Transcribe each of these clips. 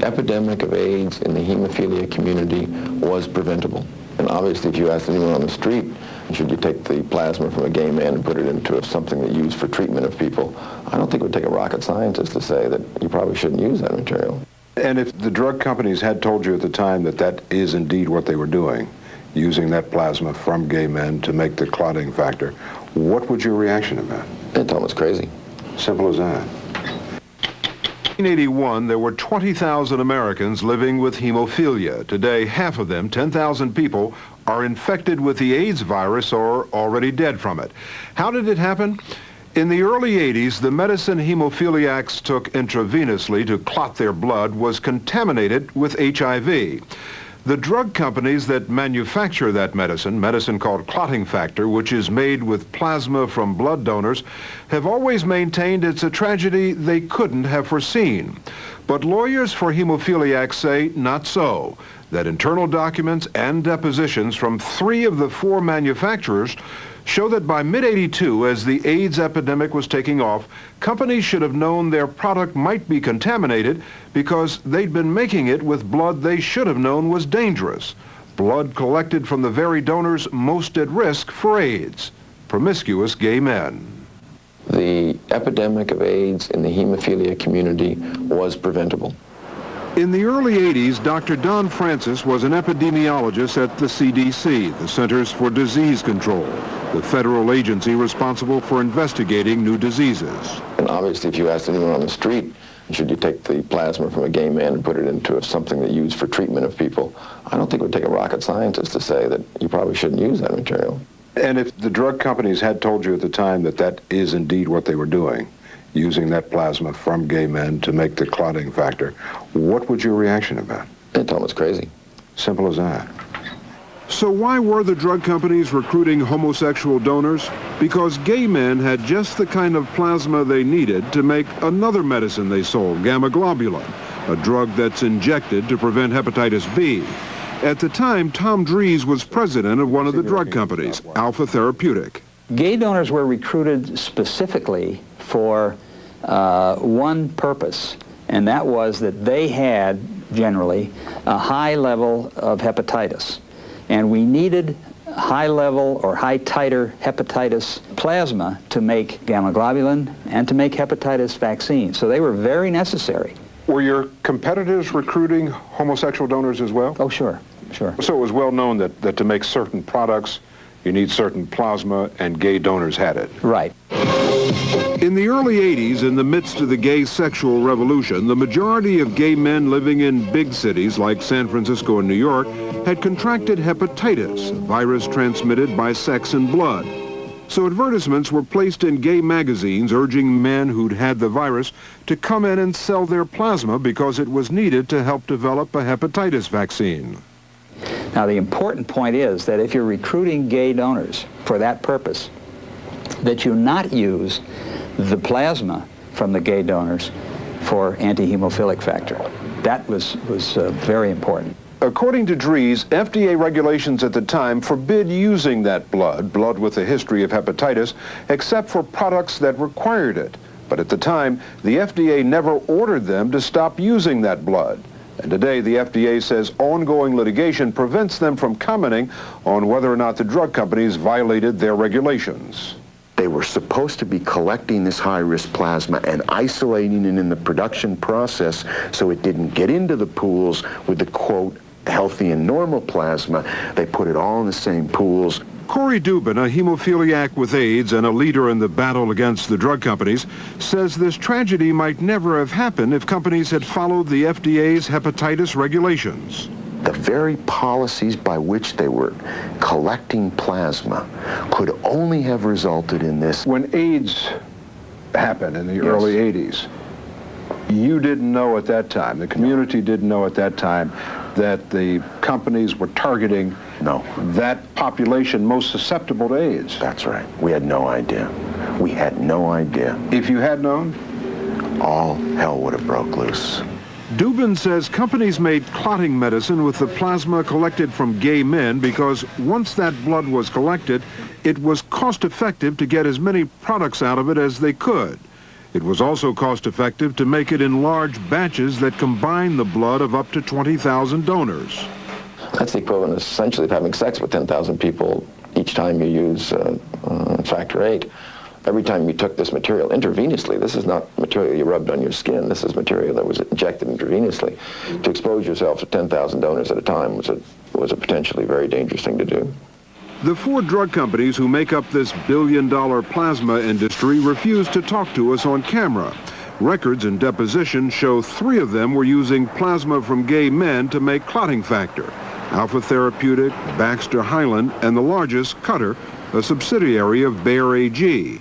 epidemic of AIDS in the hemophilia community was preventable. And obviously, if you asked anyone on the street, should you take the plasma from a gay man and put it into something that you use for treatment of people, I don't think it would take a rocket scientist to say that you probably shouldn't use that material. And if the drug companies had told you at the time that that is indeed what they were doing, using that plasma from gay men to make the clotting factor, what would your reaction have been? They'd tell them it's crazy. Simple as that. In 1981, there were 20,000 Americans living with hemophilia. Today, half of them, 10,000 people, are infected with the AIDS virus or already dead from it. How did it happen? In the early 80s, the medicine hemophiliacs took intravenously to clot their blood was contaminated with HIV. The drug companies that manufacture that medicine called clotting factor, which is made with plasma from blood donors, have always maintained it's a tragedy they couldn't have foreseen. But lawyers for hemophiliacs say not so, that internal documents and depositions from 3 of the 4 manufacturers show that by mid-82, as the AIDS epidemic was taking off, companies should have known their product might be contaminated because they'd been making it with blood they should have known was dangerous. Blood collected from the very donors most at risk for AIDS, promiscuous gay men. The epidemic of AIDS in the hemophilia community was preventable. In the early 80s, Dr. Don Francis was an epidemiologist at the CDC, the Centers for Disease Control, the federal agency responsible for investigating new diseases. And obviously, if you asked anyone on the street, should you take the plasma from a gay man and put it into something that you use for treatment of people, I don't think it would take a rocket scientist to say that you probably shouldn't use that material. And if the drug companies had told you at the time that that is indeed what they were doing, using that plasma from gay men to make the clotting factor, what would your reaction have been? They'd tell them it's crazy. Simple as that. So why were the drug companies recruiting homosexual donors? Because gay men had just the kind of plasma they needed to make another medicine they sold, gamma globulin, a drug that's injected to prevent hepatitis B. At the time, Tom Dries was president of one of the drug companies, Alpha Therapeutic. Gay donors were recruited specifically for one purpose, and that was that they had, generally, a high level of hepatitis. And we needed high level or high titer hepatitis plasma to make gamma globulin and to make hepatitis vaccines. So they were very necessary. Were your competitors recruiting homosexual donors as well? Oh, sure, sure. So it was well known that to make certain products, you need certain plasma, and gay donors had it. Right. In the early 80s, in the midst of the gay sexual revolution, the majority of gay men living in big cities like San Francisco and New York had contracted hepatitis, a virus transmitted by sex and blood. So advertisements were placed in gay magazines urging men who'd had the virus to come in and sell their plasma because it was needed to help develop a hepatitis vaccine. Now, the important point is that if you're recruiting gay donors for that purpose, that you not use the plasma from the gay donors for anti-hemophilic factor. That was very important. According to Dries, FDA regulations at the time forbid using that blood with a history of hepatitis, except for products that required it. But at the time, the FDA never ordered them to stop using that blood. And today, the FDA says ongoing litigation prevents them from commenting on whether or not the drug companies violated their regulations. They were supposed to be collecting this high-risk plasma and isolating it in the production process so it didn't get into the pools with the, quote, healthy and normal plasma. They put it all in the same pools. Corey Dubin, a hemophiliac with AIDS and a leader in the battle against the drug companies, says this tragedy might never have happened if companies had followed the FDA's hepatitis regulations. The very policies by which they were collecting plasma could only have resulted in this. When AIDS happened in the early 80s, you didn't know at that time, the community didn't know at that time, that the companies were targeting that population most susceptible to AIDS. That's right. We had no idea. We had no idea. If you had known, all hell would have broke loose. Dubin says companies made clotting medicine with the plasma collected from gay men because once that blood was collected, it was cost-effective to get as many products out of it as they could. It was also cost-effective to make it in large batches that combine the blood of up to 20,000 donors. That's the equivalent, essentially, of having sex with 10,000 people each time you use factor VIII. Every time you took this material intravenously, this is not material you rubbed on your skin, this is material that was injected intravenously. To expose yourself to 10,000 donors at a time was a potentially very dangerous thing to do. The 4 drug companies who make up this billion-dollar plasma industry refuse to talk to us on camera. Records and depositions show 3 of them were using plasma from gay men to make clotting factor: Alpha Therapeutic, Baxter Highland, and the largest, Cutter, a subsidiary of Bayer AG.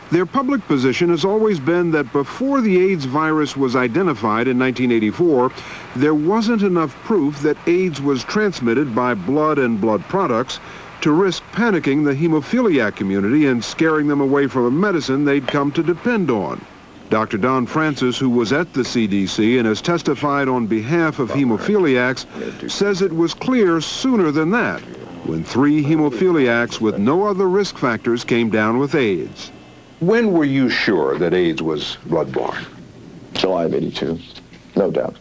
Their public position has always been that before the AIDS virus was identified in 1984, there wasn't enough proof that AIDS was transmitted by blood and blood products to risk panicking the hemophiliac community and scaring them away from a medicine they'd come to depend on. Dr. Don Francis, who was at the CDC and has testified on behalf of hemophiliacs, says it was clear sooner than that, when 3 hemophiliacs with no other risk factors came down with AIDS. When were you sure that AIDS was blood-borne? July of '82, no doubt.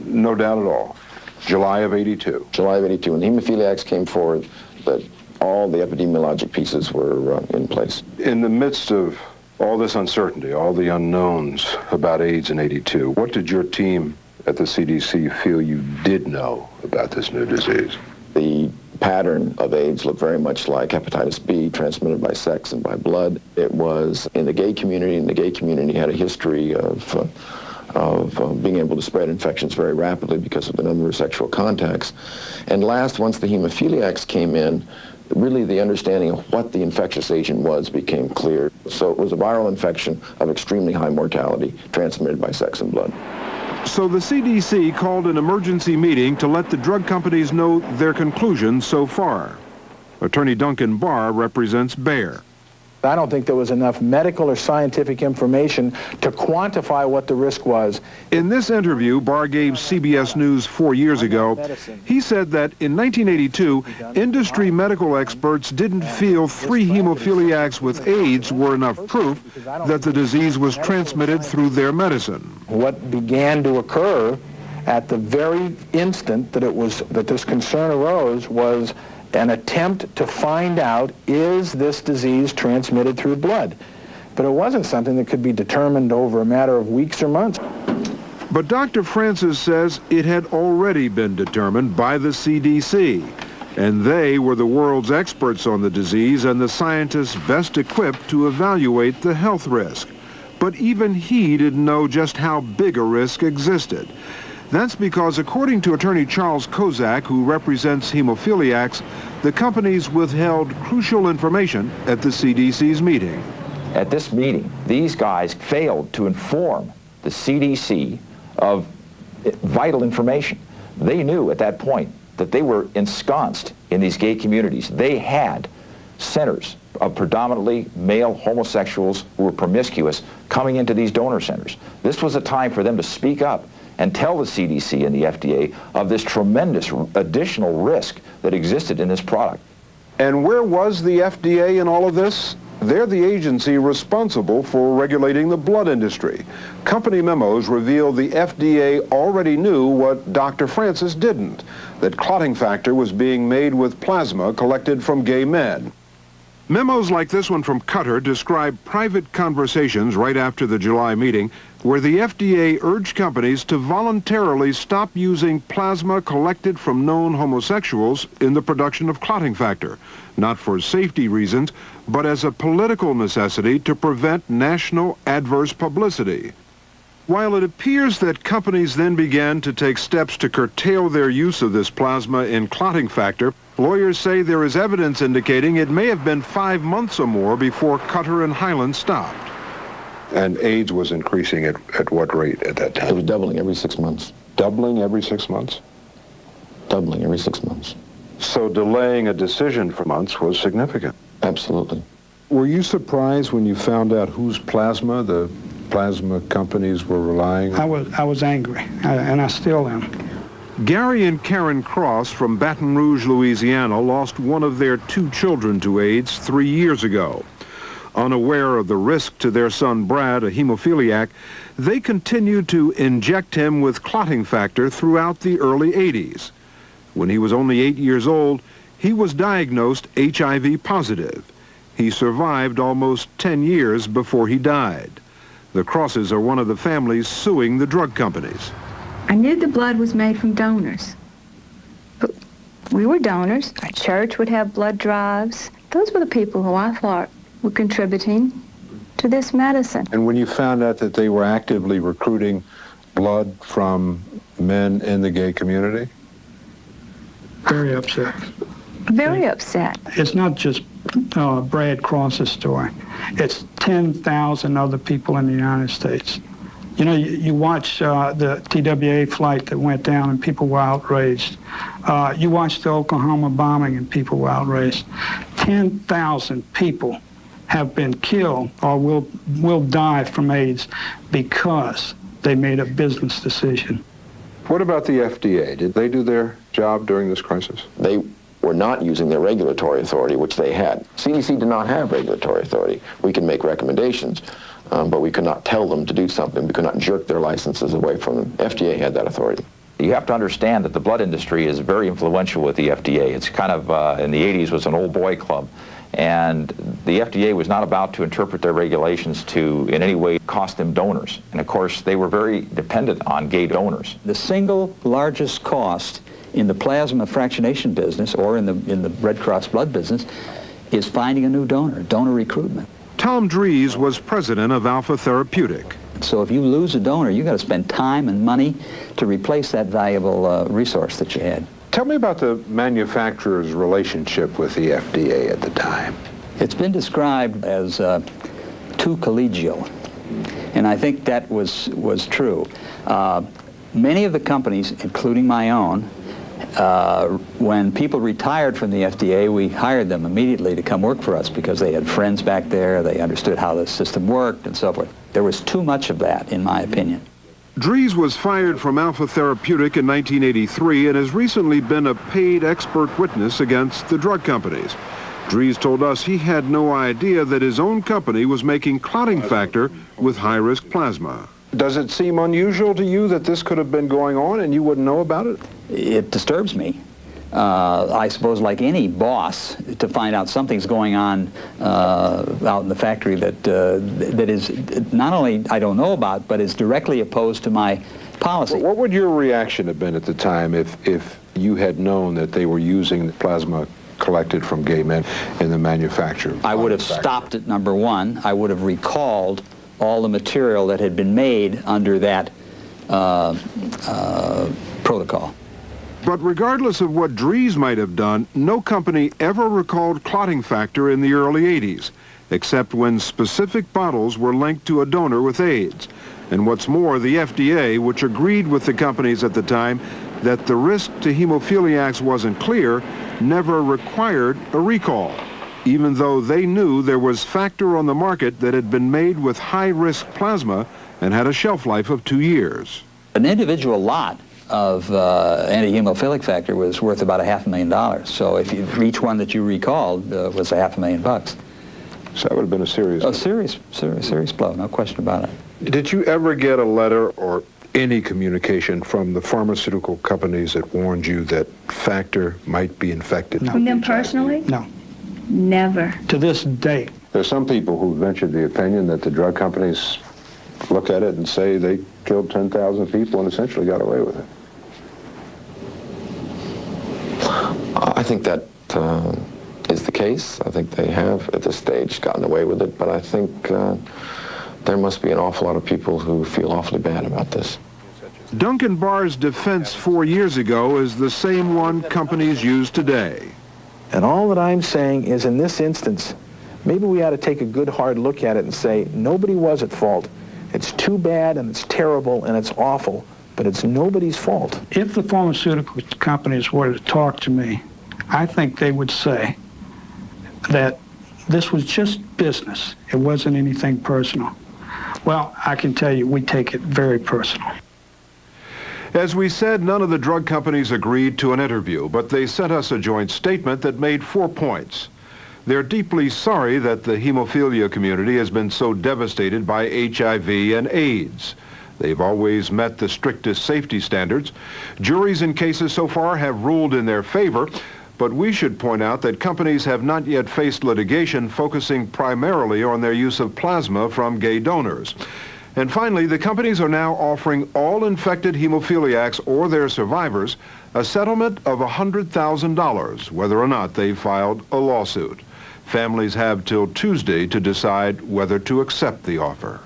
No doubt at all. July of '82. July of '82, when the hemophiliacs came forward, that all the epidemiologic pieces were in place. In the midst of all this uncertainty, all the unknowns about AIDS in '82, what did your team at the CDC feel you did know about this new disease? The pattern of AIDS looked very much like hepatitis B, transmitted by sex and by blood. It was in the gay community, and the gay community had a history of being able to spread infections very rapidly because of the number of sexual contacts. And last, once the hemophiliacs came in, really the understanding of what the infectious agent was became clear. So it was a viral infection of extremely high mortality transmitted by sex and blood. So the CDC called an emergency meeting to let the drug companies know their conclusions so far. Attorney Duncan Barr represents Bayer. I don't think there was enough medical or scientific information to quantify what the risk was. In this interview Barr gave CBS News 4 years ago, he said that in 1982, industry medical experts didn't feel 3 hemophiliacs with AIDS were enough proof that the disease was transmitted through their medicine. What began to occur at the very instant that this concern arose was an attempt to find out, is this disease transmitted through blood? But it wasn't something that could be determined over a matter of weeks or months. But Dr. Francis says it had already been determined by the CDC, and they were the world's experts on the disease and the scientists best equipped to evaluate the health risk. But even he didn't know just how big a risk existed. That's because, according to Attorney Charles Kozak, who represents hemophiliacs, the companies withheld crucial information at the CDC's meeting. At this meeting, these guys failed to inform the CDC of vital information. They knew at that point that they were ensconced in these gay communities. They had centers of predominantly male homosexuals who were promiscuous coming into these donor centers. This was a time for them to speak up and tell the CDC and the FDA of this tremendous additional risk that existed in this product. And where was the FDA in all of this? They're the agency responsible for regulating the blood industry. Company memos reveal the FDA already knew what Dr. Francis didn't, that clotting factor was being made with plasma collected from gay men. Memos like this one from Cutter describe private conversations right after the July meeting where the FDA urged companies to voluntarily stop using plasma collected from known homosexuals in the production of clotting factor, not for safety reasons, but as a political necessity to prevent national adverse publicity. While it appears that companies then began to take steps to curtail their use of this plasma in clotting factor, lawyers say there is evidence indicating it may have been 5 months or more before Cutter and Highland stopped. And AIDS was increasing at what rate at that time? It was doubling every 6 months. Doubling every 6 months? Doubling every 6 months. So delaying a decision for months was significant. Absolutely. Were you surprised when you found out whose plasma the plasma companies were relying on? I was angry, and I still am. Gary and Karen Cross from Baton Rouge, Louisiana, lost one of their 2 children to AIDS 3 years ago. Unaware of the risk to their son Brad, a hemophiliac, they continued to inject him with clotting factor throughout the early 80s. When he was only 8 years old, he was diagnosed HIV positive. He survived almost 10 years before he died. The Crosses are one of the families suing the drug companies. I knew the blood was made from donors. We were donors. Our church would have blood drives. Those were the people who I thought were contributing to this medicine. And when you found out that they were actively recruiting blood from men in the gay community? Very upset. Very upset. It's not just Brad Cross's story. It's 10,000 other people in the United States. You know, you watch the TWA flight that went down and people were outraged. You watch the Oklahoma bombing and people were outraged. 10,000 people have been killed or will die from AIDS because they made a business decision. What about the FDA? Did they do their job during this crisis? They were not using their regulatory authority, which they had. CDC did not have regulatory authority. We can make recommendations, but we could not tell them to do something. We could not jerk their licenses away from them. FDA had that authority. You have to understand that the blood industry is very influential with the FDA. It's kind of, in the 80s, was an old boy club. And the FDA was not about to interpret their regulations to, in any way, cost them donors. And of course, they were very dependent on gay donors. The single largest cost in the plasma fractionation business or in the Red Cross blood business is finding a new donor recruitment. Tom Dries was president of Alpha Therapeutic. So if you lose a donor, you've got to spend time and money to replace that valuable resource that you had. Tell me about the manufacturer's relationship with the FDA at the time. It's been described as too collegial, and I think that was true. Many of the companies, including my own, when people retired from the FDA, we hired them immediately to come work for us because they had friends back there, they understood how the system worked, and so forth. There was too much of that, in my opinion. Dries was fired from Alpha Therapeutic in 1983 and has recently been a paid expert witness against the drug companies. Dries told us he had no idea that his own company was making clotting factor with high-risk plasma. Does it seem unusual to you that this could have been going on and you wouldn't know about it? It disturbs me. I suppose like any boss, to find out something's going on out in the factory that is not only I don't know about, but is directly opposed to my policy. What would your reaction have been at the time if you had known that they were using the plasma collected from gay men in the manufacture? I would have stopped at number one. I would have recalled all the material that had been made under that protocol. But regardless of what Dries might have done, no company ever recalled clotting factor in the early 80s, except when specific bottles were linked to a donor with AIDS. And what's more, the FDA, which agreed with the companies at the time that the risk to hemophiliacs wasn't clear, never required a recall, even though they knew there was factor on the market that had been made with high-risk plasma and had a shelf life of 2 years. An individual lot of anti-hemophilic factor was worth about $500,000. So if each one that you recalled was $500,000. So that would have been a serious... A serious blow, no question about it. Did you ever get a letter or any communication from the pharmaceutical companies that warned you that factor might be infected? No. From them personally? No. Never. To this day. There's some people who ventured the opinion that the drug companies look at it and say they killed 10,000 people and essentially got away with it. I think that is the case. I think they have, at this stage, gotten away with it, but I think there must be an awful lot of people who feel awfully bad about this. Duncan Barr's defense 4 years ago is the same one companies use today. And all that I'm saying is, in this instance, maybe we ought to take a good hard look at it and say, nobody was at fault. It's too bad and it's terrible and it's awful, but it's nobody's fault. If the pharmaceutical companies were to talk to me, I think they would say that this was just business. It wasn't anything personal. Well, I can tell you, we take it very personal. As we said, none of the drug companies agreed to an interview, but they sent us a joint statement that made 4 points. They're deeply sorry that the hemophilia community has been so devastated by HIV and AIDS. They've always met the strictest safety standards. Juries in cases so far have ruled in their favor, but we should point out that companies have not yet faced litigation focusing primarily on their use of plasma from gay donors. And finally, the companies are now offering all infected hemophiliacs or their survivors a settlement of $100,000, whether or not they filed a lawsuit. Families have till Tuesday to decide whether to accept the offer.